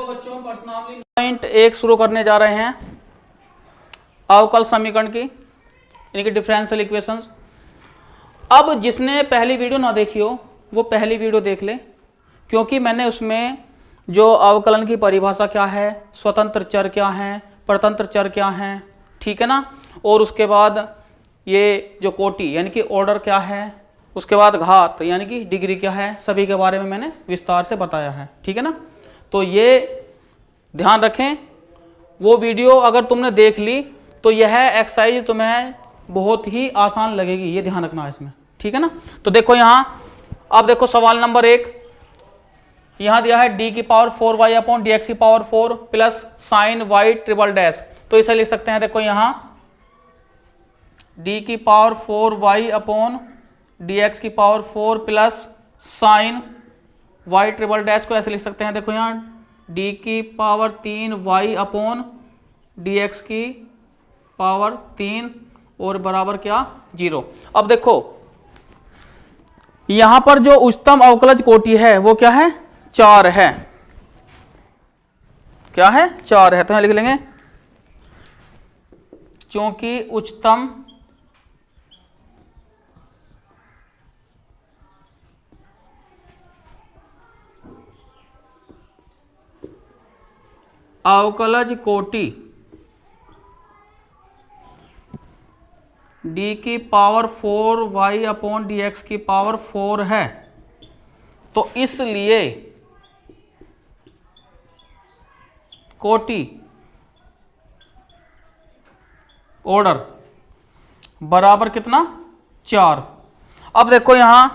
तो बच्चों personally point 1 शुरू करने जा रहे हैं अवकल समीकरण की, यानी कि डिफरेंशियल इक्वेशंस। अब जिसने पहली वीडियो ना देखी हो वो पहली वीडियो देख ले, क्योंकि मैंने उसमें जो अवकलन की परिभाषा क्या है, स्वतंत्र चर क्या हैं, परतंत्र चर क्या हैं, ठीक है ना, और उसके बाद ये जो कोटि यानी कि ऑर्डर क्या है, उसके बाद घात यानी कि डिग्री क्या है, सभी के बारे में मैंने विस्तार से बताया है, ठीक है ना। तो ये ध्यान रखें, वो वीडियो अगर तुमने देख ली तो यह एक्सरसाइज तुम्हें बहुत ही आसान लगेगी, ये ध्यान रखना है इसमें, ठीक है ना। तो देखो यहाँ, अब देखो सवाल नंबर 1 यहां दिया है d की पावर 4y अपॉन dx की power 4 plus sign y triple dash. तो इसे लिख सकते हैं, देखो यहां d की पावर 4y अपॉन dx की power 4 plus sign y triple dash को ऐसे लिख सकते हैं, देखो यहां d की पावर 3y अपॉन dx की पावर 3 और बराबर क्या 0। अब देखो यहां पर जो उच्चतम अवकलज कोटि है वो क्या है, 4 है। क्या है, 4 है। तो यहां लिख लेंगे क्योंकि उच्चतम अवकलज कोटि d की पावर 4y अपॉन dx की पावर 4 है, तो इसलिए कोटि ऑर्डर बराबर कितना 4। अब देखो यहां,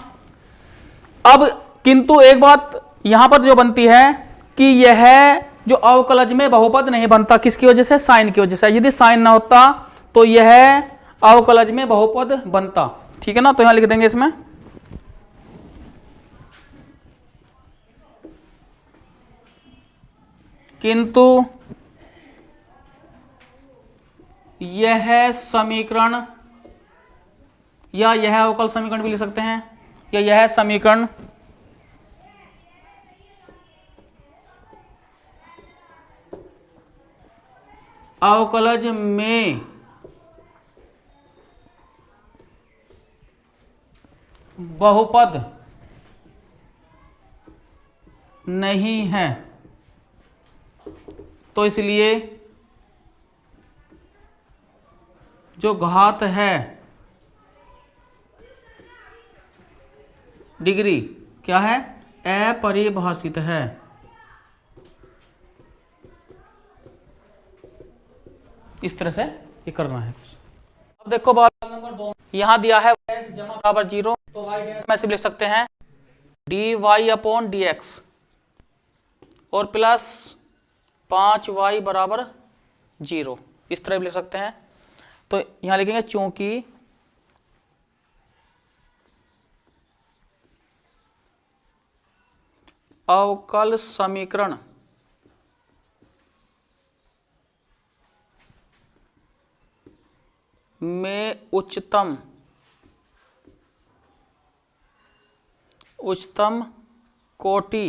अब किंतु एक बात यहां पर जो बनती है कि यह जो अवकलज में बहुपद नहीं बनता, किसकी वजह से, साइन की वजह से। यदि साइन ना होता तो यह अवकलज में बहुपद बनता, ठीक है ना। तो यहां लिख देंगे इसमें किंतु यह समीकरण, या यह अवकल समीकरण भी लिख सकते हैं, या यह समीकरण अवकलज में बहुपद नहीं है, तो इसलिए जो घात है डिग्री क्या है, अपरिभाषित है। इस तरह से ये करना है। अब देखो बात नंबर 2, यहां दिया है y जमा बराबर 0, तो y में से लिख सकते हैं dy अपॉन dx और प्लस 5y बराबर 0, इस तरह भी लिख सकते हैं। तो यहां लिखेंगे क्योंकि अवकल समीकरण में उच्चतम कोटि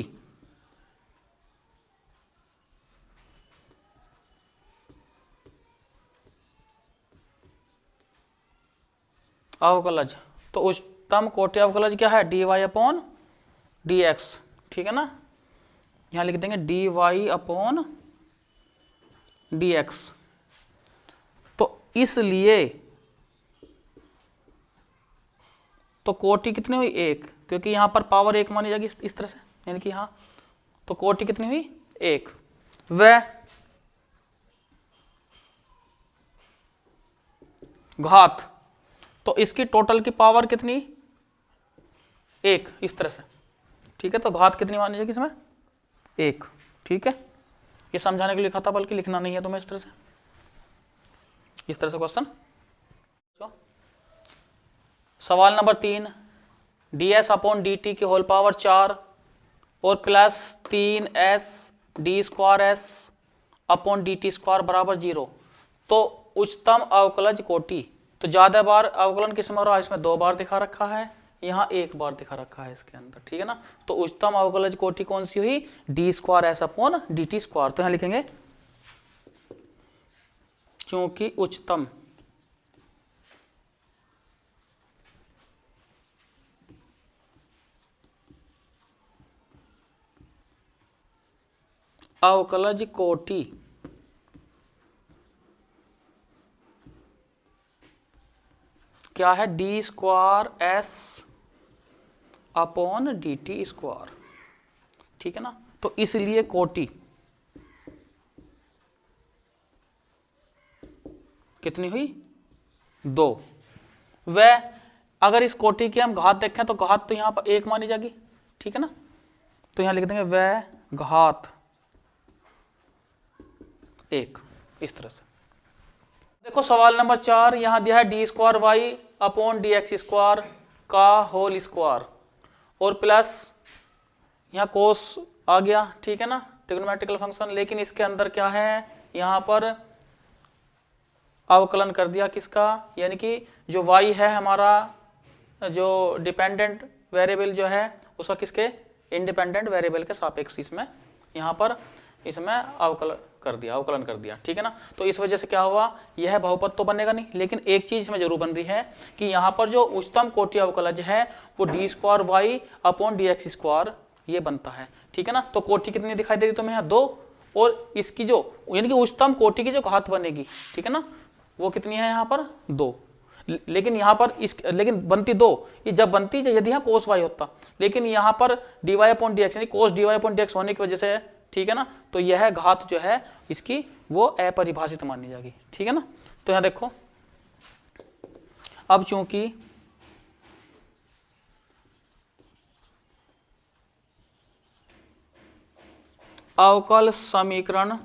अवकलज, तो उच्चतम कोटि अवकलज क्या है, dy अपॉन dx, ठीक है ना। यहां लिख देंगे dy अपॉन dx। तो इसलिए तो कोटि कितनी हुई 1, क्योंकि यहां पर पावर 1 मानी जाएगी इस तरह से, यानी कि यहां तो कोटि कितनी हुई 1। वह घात, तो इसकी टोटल की पावर कितनी 1, इस तरह से, ठीक है। तो घात कितनी मानी जाएगी इसमें 1, ठीक है। ये समझाने के लिए लिखा था, बल्कि लिखना नहीं है तुम्हें इस तरह से, इस तरह से क्वेश्चन। सवाल नंबर 3 ds अपॉन dt की होल पावर 4 और plus 3s d square s upon dt square बराबर 0। तो उच्चतम अवकलज कोटि, तो ज्यादा बार अवकलन किस में हो रहा है, इसमें 2 बार दिखा रखा है, यहाँ एक बार दिखा रखा है इसके अंदर, ठीक है ना। तो उच्चतम अवकलज कोटि कौन सी हुई, D square S upon D T square. तो यहाँ लिखेंगे क्योंकि उच्चतम अवकलज कोटि क्या है, D square S upon D T square, ठीक है ना। तो इसलिए कोटि कितनी हुई, 2। वह अगर इस कोटि की हम घात देखें तो घात तो यहां पर 1 मानी जाएगी, ठीक है ना। तो यहां लिख देंगे वह घात 1, इस तरह से। देखो सवाल नंबर 4 यहां दिया है D square Y upon D X square का होल स्क्वायर और प्लस यहाँ कोस आ गया, ठीक है ना, ट्रिग्नोमेट्रिकल फंक्शन। लेकिन इसके अंदर क्या है, यहाँ पर अवकलन कर दिया किसका, यानी कि जो y है हमारा, जो डिपेंडेंट वेरिएबल जो है उसका किसके, इंडिपेंडेंट वेरिएबल के सापेक्ष इसमें यहाँ पर इसमें अवकलन कर दिया, ठीक है ना। तो इस वजह से क्या हुआ, यह बहुपद तो बनेगा नहीं, लेकिन एक चीज इसमें जरूर बन रही है कि यहाँ पर जो उच्चतम कोटि अवकलज है वो D square Y upon D X square ये बनता है, ठीक है ना। तो कोटि कितनी दिखाई दे रही तुम्हें यहाँ, 2, और इसकी जो यानी कि उच्चतम कोटि की जो घात बनेगी, ठीक है ना, वो कितनी है यहाँ पर 2। लेकिन यहाँ पर लेकिन बनती 2, ये जब बनती यदि यहाँ कोस वाई होता, लेकिन यहाँ पर D Y upon D X यानी cos D Y upon D X होने की वजह से, ठीक है ना, तो यह घात जो है इसकी वो अपरिभाषित मानी जाएगी, ठीक है ना। तो यहाँ देखो अब चूंकि अवकल समीकरण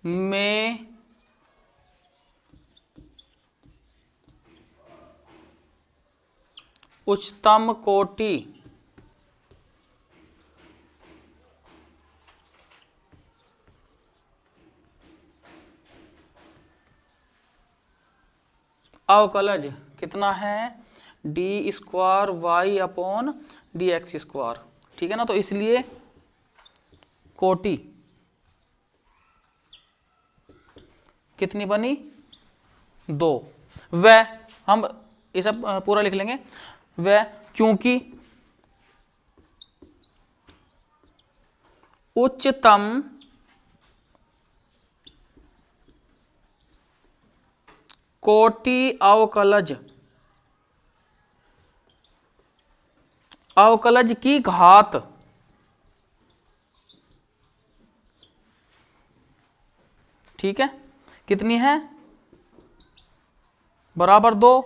में उच्चतम कोटि अवकलज कितना है, D square Y upon D X square, ठीक है ना। तो इसलिए कोटि कितनी बनी, 2। वह हम ये सब पूरा लिख लेंगे, वह चूंकि उच्चतम कोटि अवकलज की घात ठीक है कितनी है, बराबर 2,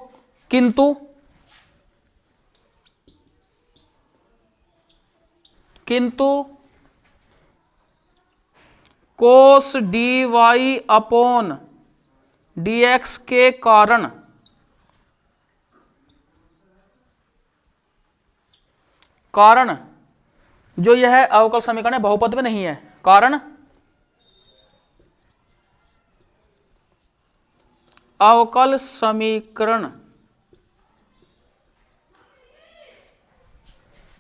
किंतु cos D Y upon D X के कारण जो यह अवकल समीकरण है बहुपद में नहीं है, कारण अवकल समीकरण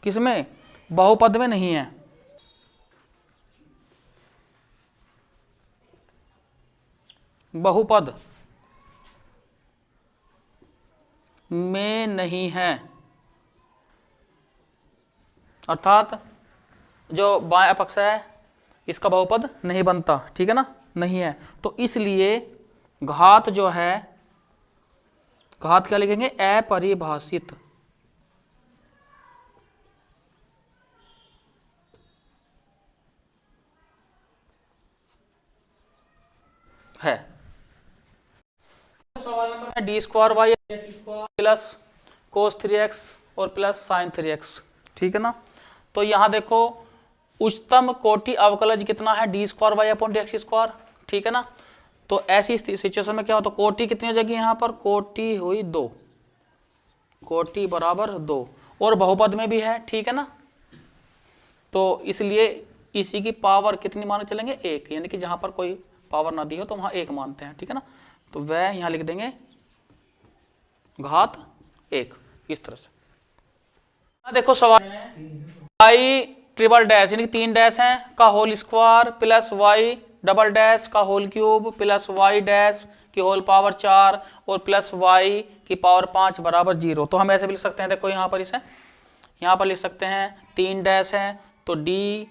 किसमें, बहुपद में नहीं है। बहुपद में नहीं है, अर्थात जो बाएं अपक्ष है इसका बहुपद नहीं बनता, ठीक है ना, नहीं है। तो इसलिए घात जो है, घात क्या लिखेंगे, अपरिभाषित है। सवाल नंबर है D square Y plus cos 3x और प्लस साइन 3x, ठीक है ना। तो यहां देखो उच्चतम कोटि अवकलज कितना है, D square Y upon D X square, ठीक है ना। तो ऐसी सिचुएशन में क्या होता है, कोटि कितनी हो जाएगी, यहाँ पर कोटि हुई 2, कोटि बराबर 2, और बहुपद में भी है, ठीक है ना। तो इसलिए इसी की पावर कितनी माने चलेंगे, 1, यानी कि जहां पर कोई पावर ना दी हो तो वहां 1 मानते हैं, ठीक है ना। तो वह यहां लिख देंगे घात 1 इस तरह से। देखो सवाल वाई ट्रिपल डैश यानी 3 डैश हैं का whole square plus Y double dash का whole cube plus Y dash की होल पावर 4 और प्लस वाई की पावर 5 बराबर 0। तो हम ऐसे भी लिख सकते हैं, देखो यहाँ पर इसे यहाँ पर लिख सकते हैं 3 डैश है तो d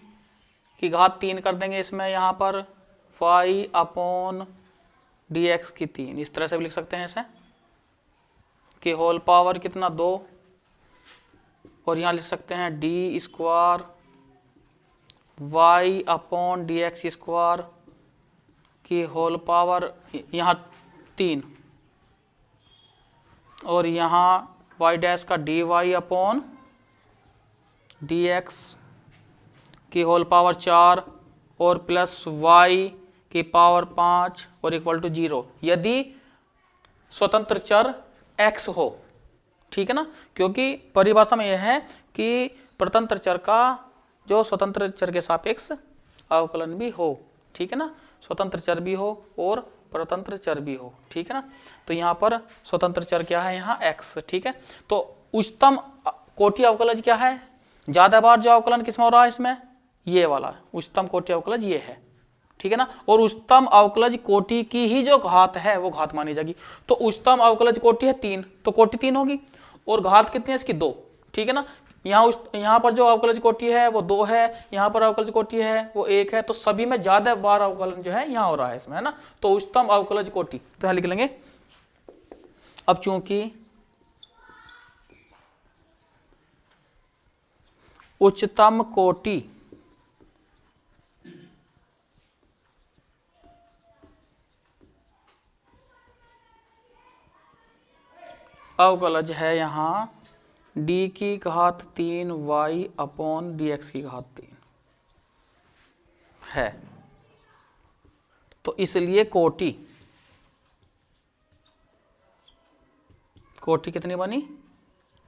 की घात 3 कर देंगे इसमें, यहाँ पर y अपॉन dx की 3 इस तरह से भी लिख सकते हैं इसे कि होल पावर कितना 2 और यहाँ लिख सकते हैं D square Y upon D X square की होल पावर यहाँ 3 और यहाँ वाई डैश का D Y upon D X की होल पावर 4 और प्लस वाई की पावर 5 और इक्वल टू 0 यदि स्वतंत्र चर x हो, ठीक है ना, क्योंकि परिभाषा में यह है कि परतंत्र चर का जो स्वतंत्र चर के सापेक्ष अवकलन भी हो, ठीक है ना, स्वतंत्र चर भी हो और परतंत्र चर भी हो, ठीक है ना। तो यहाँ पर स्वतंत्र चर क्या है, यहाँ x, ठीक है। तो उच्चतम कोटि अवकलज क्या है, ज्यादा बार जो अवकलन किसमें हो रहा है, इसमें ये वाला उच्चतम कोटि अवकलज ये है, ठीक है ना। और उच्चतम अवकलज कोटि की ही जो घात है वो घात मानी जाएगी। तो उच्चतम अवकलज कोटि है 3 तो कोटि 3 होगी और घात कितनी है इसकी 2, ठीक है ना। यहाँ पर जो अवकलज कोटि है वो 2 है, यहाँ पर अवकलज कोटि है वो 1 है, तो सभी में ज्यादा बार अवकलन जो है यहाँ हो रहा है इसमें, है ना। तो उच्चतम अवकलज कोटि तो यहाँ लिख लेंगे। अब चूंकि उच्चतम कोटि अवकलज है यहाँ d की घात 3 y अपॉन डी एक्स की घात 3 है, तो इसलिए कोटि कितनी बनी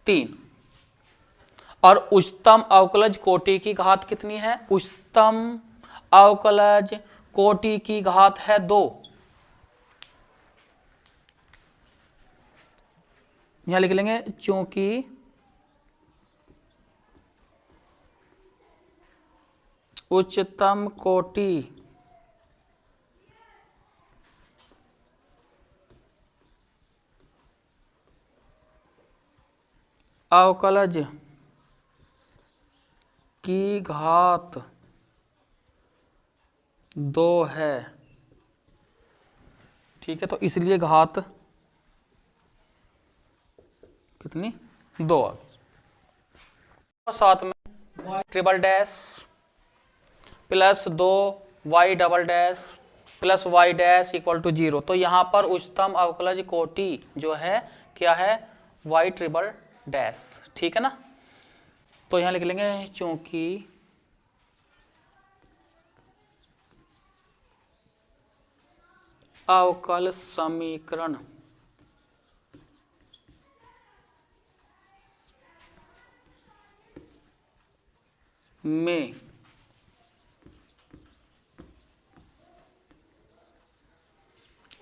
3 और उच्चतम अवकलज कोटि की घात कितनी है, उच्चतम अवकलज कोटि की घात है 2। यहां लिख लेंगे चूंकि उच्चतम कोटि अवकलज की घात 2 है, ठीक है, तो इसलिए घात कितनी 2 आ गई। और साथ में y triple dash plus 2 y double dash plus y dash equal to 0। तो यहाँ पर उच्चतम अवकलज कोटि जो है क्या है, y ट्रिपल डैश, ठीक है ना। तो यहाँ लिख लेंगे चूंकि अवकल समीकरण में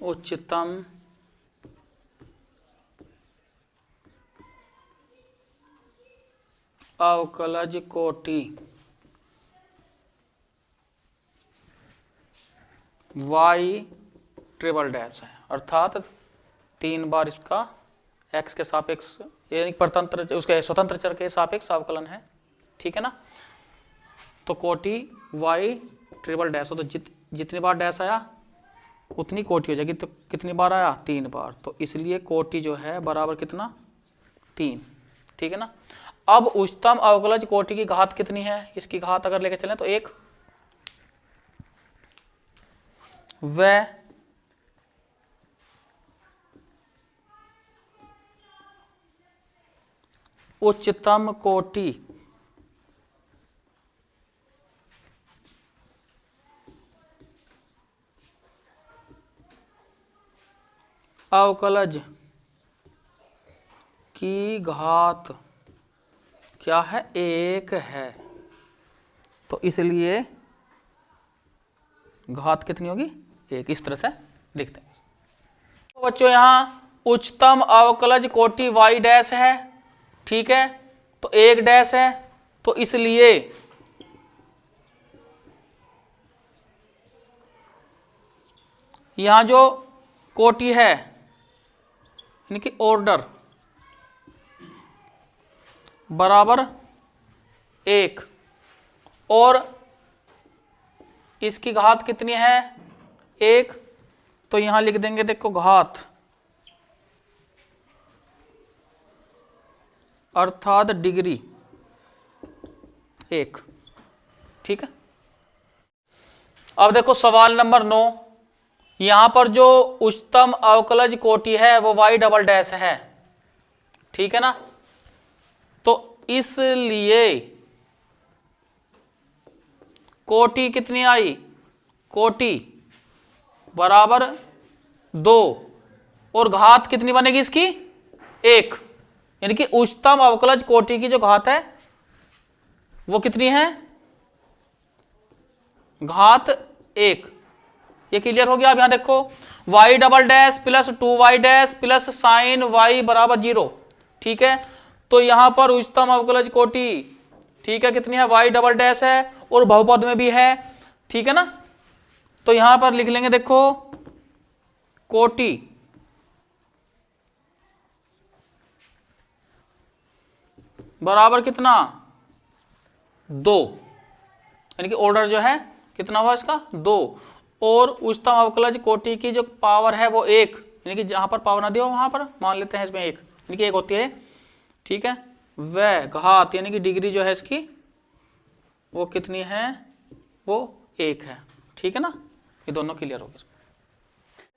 उच्चतम अवकलज कोटि y ट्रिपल डैश है, अर्थात 3 बार इसका x के सापेक्ष यानी परतंत्र उसके स्वतंत्र चर के सापेक्ष अवकलन है, ठीक है ना। तो कोटि y ट्रिपल डैश हो तो जितनी बार डैश आया उतनी कोटि हो जाएगी। तो कितनी बार आया 3 बार, तो इसलिए कोटि जो है बराबर कितना 3, ठीक है ना। अब उच्चतम अवकलज कोटि की घात कितनी है, इसकी घात अगर लेके चलें तो 1, वह उच्चतम कोटि अवकलज की घात क्या है 1 है, तो इसलिए घात कितनी होगी 1, इस तरह से लिखते हैं। बच्चों यहां उच्चतम अवकलज कोटि y डैश है, ठीक है, तो एक डैश है, तो इसलिए यहां जो कोटि है यानी कि ऑर्डर बराबर एक, और इसकी घात कितनी है एक, तो यहां लिख देंगे देखो घात अर्थात डिग्री एक, ठीक है। अब देखो सवाल नंबर 9, यहां पर जो उच्चतम अवकलज कोटि है वो y डबल डैश है, ठीक है ना, तो इसलिए कोटि कितनी आई, कोटि बराबर 2, और घात कितनी बनेगी इसकी एक, यानी कि उच्चतम अवकलज कोटि की जो घात है वो कितनी है, घात एक। ये क्लियर हो गया। अब यहां देखो y double dash plus 2y dash plus sign y बराबर 0, ठीक है, तो यहां पर उच्चतम अवकलज कोटि, ठीक है, कितनी है y डबल डैश है और बहुपद में भी है, ठीक है ना, तो यहां पर लिख लेंगे देखो कोटि बराबर कितना 2, यानी कि ऑर्डर जो है कितना हुआ इसका 2, और उच्चतम अवकलज कोटि की जो पावर है वो 1, यानी कि जहां पर पावर ना दियो वहां पर मान लेते हैं इसमें 1, यानी कि 1 होती है, ठीक है, वह घात यानी कि डिग्री जो है इसकी वो कितनी है, वो 1 है, ठीक है ना, ये दोनों क्लियर हो गए।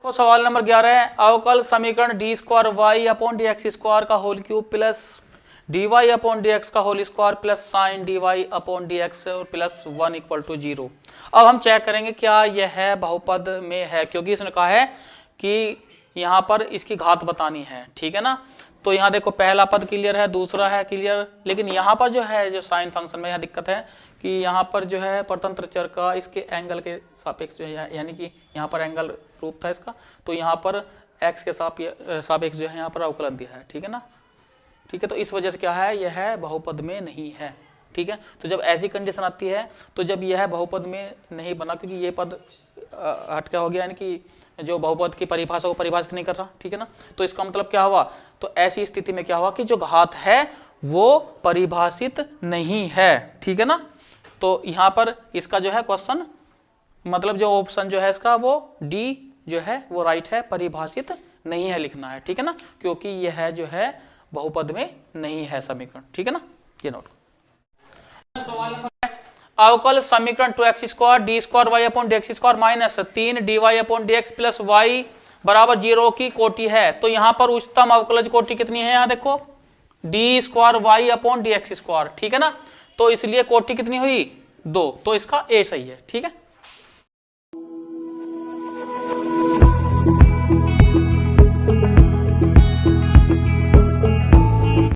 तो सवाल नंबर 11 है, अवकल समीकरण D square Y upon D X square का whole cube plus D Y upon D X का whole square plus sine D Y upon D X plus 1 equal to 0। अब हम चेक करेंगे क्या यह है बहुपद में है, क्योंकि इसने कहा है कि यहाँ पर इसकी घात बतानी है, ठीक है ना, तो यहाँ देखो पहला पद क्लियर है, दूसरा है क्लियर, लेकिन यहाँ पर जो है जो साइन फंक्शन में यहाँ दिक्कत है कि यहाँ पर जो है परतंत्र चर का इसके एंगल के सापेक्ष जो है, यानी कि यहाँ पर एंगल रूप था इसका, तो यहाँ पर एक्स के सापेक्ष जो है यहाँ पर अवकलन दिया है, ठीक है ना, ठीक है, तो इस वजह से क्या है यह बहुपद में नहीं है, ठीक है। तो जब ऐसी कंडीशन आती है तो जब यह बहुपद में नहीं बना, क्योंकि ये पद हट क्या हो गया, यानी कि जो बहुपद की परिभाषा को परिभाषित नहीं कर रहा, ठीक है ना, तो इसका मतलब क्या हुआ, तो ऐसी स्थिति में क्या हुआ कि जो घात है वो परिभाषित नहीं है, ठीक है ना, तो यहाँ पर इसका जो है क्वेश्चन मतलब जो ऑप्शन जो है इसका वो डी जो है वो राइट है, परिभाषित नहीं है लिखना है, ठीक है ना, क्योंकि यह जो है बहुपद में नहीं है समीकरण, ठीक है ना, ये नोट। सवाल नंबर अवकल समीकरण 2x square D square Y upon D X square minus 3 D Y upon D X plus Y बराबर 0 की कोटि है, तो यहाँ पर उच्चतम अवकलज कोटि कितनी है, यहाँ देखो D square Y upon D X square, ठीक है ना, तो इसलिए कोटि कितनी हुई 2, तो इसका ए सही है, ठीक है।